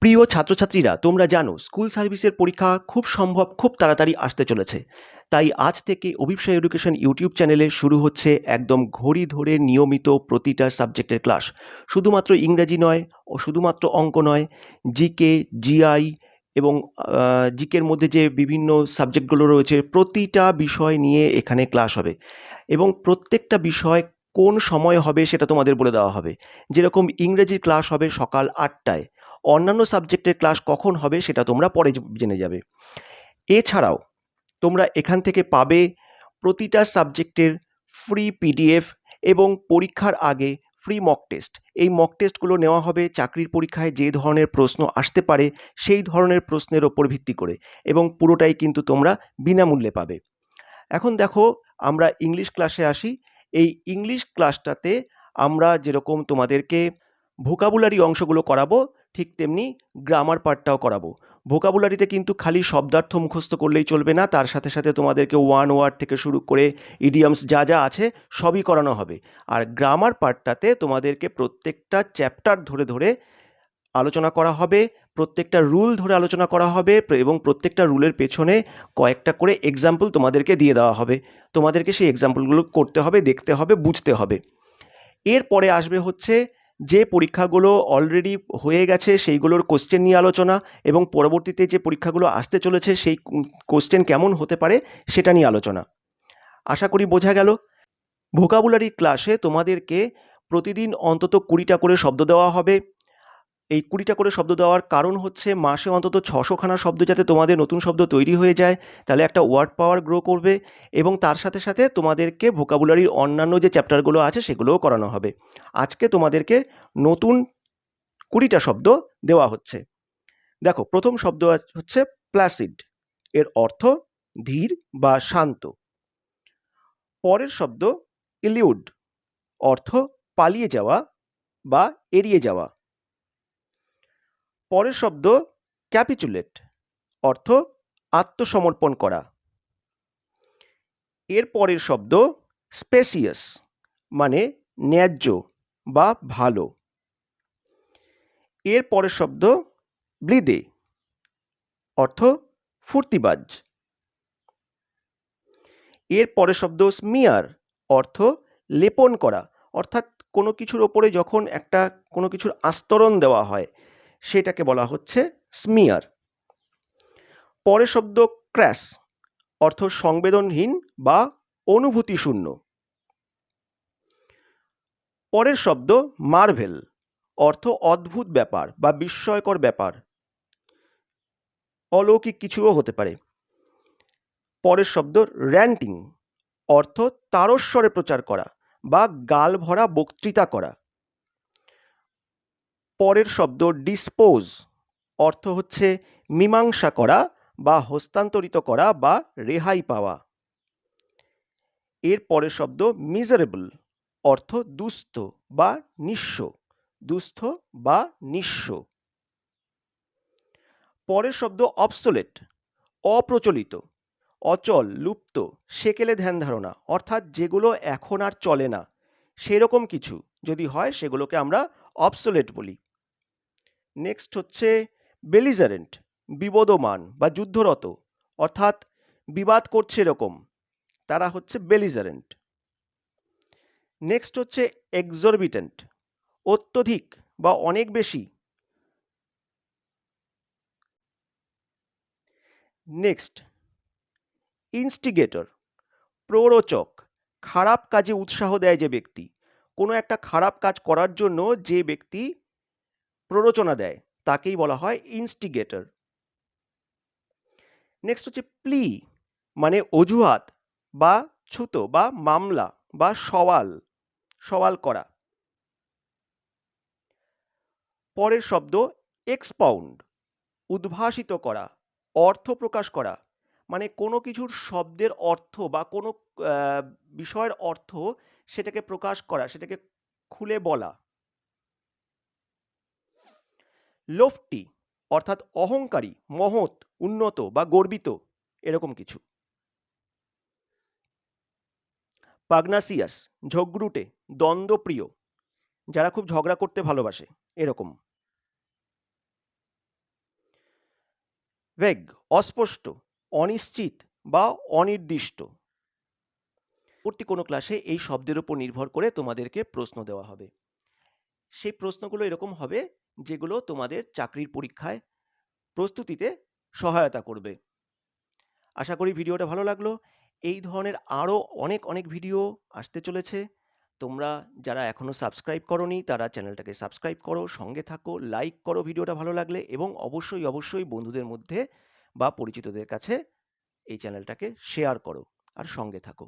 প্রিয় ছাত্রছাত্রীরা, তোমরা জানো স্কুল সার্ভিসের পরীক্ষা খুব সম্ভব খুব তাড়াতাড়ি আসতে চলেছে। তাই আজ থেকে অভিপ্সা এডুকেশন ইউটিউব চ্যানেলে শুরু হচ্ছে একদম ঘড়ি ধরে নিয়মিত প্রতিটা সাবজেক্টের ক্লাস। শুধুমাত্র ইংরেজি নয়, ও শুধুমাত্র অঙ্ক নয়, জিকে, জিআই এবং জিকের মধ্যে যে বিভিন্ন সাবজেক্টগুলো রয়েছে প্রতিটা বিষয় নিয়ে এখানে ক্লাস হবে। এবং প্রত্যেকটা বিষয় কোন সময় হবে সেটা তোমাদের বলে দেওয়া হবে। যেরকম ইংরেজির ক্লাস হবে সকাল ৮টায়, অন্যান্য সাবজেক্টের ক্লাস কখন হবে সেটা তোমরা পরে জেনে যাবে। এছাড়াও তোমরা এখান থেকে পাবে প্রতিটা সাবজেক্টের ফ্রি পিডিএফ এবং পরীক্ষার আগে ফ্রি মক টেস্ট। এই মক টেস্টগুলো নেওয়া হবে চাকরির পরীক্ষায় যে ধরনের প্রশ্ন আসতে পারে সেই ধরনের প্রশ্নের ওপর ভিত্তি করে, এবং পুরোটাই কিন্তু তোমরা বিনামূল্যে পাবে। এখন দেখো, আমরা ইংলিশ ক্লাসে আসি। এই ইংলিশ ক্লাসটাতে আমরা যেরকম তোমাদেরকে ভোকাবুলারি অংশগুলো করাবো, ঠিক তেমনি গ্রামার পার্টটাও করাবো। ভোকাবুলারিতে কিন্তু খালি শব্দার্থ মুখস্থ করলেই চলবে না, তার সাথে সাথে তোমাদেরকে ওয়ান ওয়ার্ড থেকে শুরু করে ইডিয়ামস যা যা আছে সবই করানো হবে। আর গ্রামার পার্টটাতে তোমাদেরকে প্রত্যেকটা চ্যাপ্টার ধরে ধরে আলোচনা করা হবে, প্রত্যেকটা রুল ধরে আলোচনা করা হবে, এবং প্রত্যেকটা রুলের পেছনে কয়েকটা করে এক্সাম্পল তোমাদেরকে দিয়ে দেওয়া হবে। তোমাদেরকে সেই এক্সাম্পলগুলো করতে হবে, দেখতে হবে, বুঝতে হবে। এরপরে আসবে হচ্ছে যে পরীক্ষাগুলো অলরেডি হয়ে গেছে সেইগুলোর কোশ্চেন নিয়ে আলোচনা, এবং পরবর্তীতে যে পরীক্ষাগুলো আসতে চলেছে সেই কোশ্চেন কেমন হতে পারে সেটা নিয়ে আলোচনা। আশা করি বোঝা গেল। ভোকাবুলারি ক্লাসে তোমাদেরকে প্রতিদিন অন্তত 20টা করে শব্দ দেওয়া হবে। এই 20টা করে শব্দ দেওয়ার কারণ হচ্ছে মাসে অন্তত 600খানা শব্দ যাতে তোমাদের নতুন শব্দ তৈরি হয়ে যায়, তাহলে একটা ওয়ার্ড পাওয়ার গ্রো করবে, এবং তার সাথে সাথে তোমাদেরকে ভোকাবুলারির অন্যান্য যে চ্যাপ্টারগুলো আছে সেগুলোও করানো হবে। আজকে তোমাদেরকে নতুন 20টা শব্দ দেওয়া হচ্ছে। দেখো, প্রথম শব্দ হচ্ছে প্ল্যাসিড। এর অর্থ ধীর বা শান্ত। পরের শব্দ ইলিউড, অর্থ পালিয়ে যাওয়া বা এড়িয়ে যাওয়া। পরের শব্দ ক্যাপিচুলেট, অর্থ আত্মসমর্পণ করা। এর পরের শব্দ স্পেসিয়াস, মানে ন্যায্য বা ভালো। এর পরের শব্দ ব্লিদে, অর্থ ফুর্তিবাজ। এর পরের শব্দ স্মিয়ার, অর্থ লেপন করা, অর্থাৎ কোনো কিছুর ওপরে যখন কোনো কিছুর আস্তরণ দেওয়া হয় সেটাকে বলা হচ্ছে স্মিয়ার। পরের শব্দ ক্র্যাশ, অর্থ সংবেদনহীন বা অনুভূতিশূন্য। পরের শব্দ মার্ভেল, অর্থ অদ্ভুত ব্যাপার বা বিস্ময়কর ব্যাপার, অলৌকিক কিছুও হতে পারে। পরের শব্দ র্যান্টিং, অর্থ তারস্বরে প্রচার করা বা গাল ভরা বক্তৃতা করা। পরের শব্দ ডিসপোজ, অর্থ হচ্ছে মীমাংসা করা বা হস্তান্তরিত করা বা রেহাই পাওয়া। এর পরের শব্দ মিজারেবল, অর্থ দুস্থ বা নিঃস্ব, দুস্থ বা নিঃস্ব। পরের শব্দ অবসোলেট, অপ্রচলিত, অচল, লুপ্ত, সেকেলে ধ্যান ধারণা, অর্থাৎ যেগুলো এখন আর চলে না সেরকম কিছু যদি হয় সেগুলোকে আমরা অবসোলেট বলি। নেক্সট হচ্ছে বেলিজারেন্ট, বিবদমান বা যুদ্ধরত, অর্থাৎ বিবাদ করছে এরকম, তারা হচ্ছে বেলিজারেন্ট। নেক্সট হচ্ছে এক্সরবিটেন্ট, অত্যধিক বা অনেক বেশি। নেক্সট ইনস্টিগেটর, প্ররোচক, খারাপ কাজে উৎসাহ দেয় যে ব্যক্তি, কোনো একটা খারাপ কাজ করার জন্য যে ব্যক্তি প্ররোচনা দেয় তাকেই বলা হয় ইনস্টিগেটর। নেক্সট হচ্ছে প্লি, মানে অজুহাত বা ছুতো বা মামলা বা সওয়াল করা। পরের শব্দ এক্সপাউন্ড, উদ্ভাসিত করা, অর্থ প্রকাশ করা, মানে কোনো কিছুর শব্দের অর্থ বা কোনো বিষয়ের অর্থ সেটাকে প্রকাশ করা, সেটাকে খুলে বলা। লোফটি, অর্থাৎ অহংকারী, মহৎ, উন্নত বা গর্বিত এরকম কিছু। পাগনাসিয়াস, ঝগড়ুটে, দ্বন্দ্বপ্রিয়, যারা খুব ঝগড়া করতে ভালোবাসে এরকম। ভেগ অস্পষ্ট, অনিশ্চিত বা অনির্দিষ্ট। পরবর্তী কোনো ক্লাসে এই শব্দের উপর নির্ভর করে তোমাদেরকে প্রশ্ন দেওয়া হবে। সেই প্রশ্নগুলো এরকম হবে যেগুলো তোমাদের চাকরির পরীক্ষায় প্রস্তুতিতে সহায়তা করবে। আশা করি ভিডিওটা ভালো লাগলো। এই ধরনের আরও অনেক অনেক ভিডিও আসতে চলেছে। তোমরা যারা এখনও সাবস্ক্রাইব করোনি তারা চ্যানেলটাকে সাবস্ক্রাইব করো, সঙ্গে থাকো, লাইক করো ভিডিওটা ভালো লাগলে, এবং অবশ্যই অবশ্যই বন্ধুদের মধ্যে বা পরিচিতদের কাছে এই চ্যানেলটাকে শেয়ার করো আর সঙ্গে থাকো।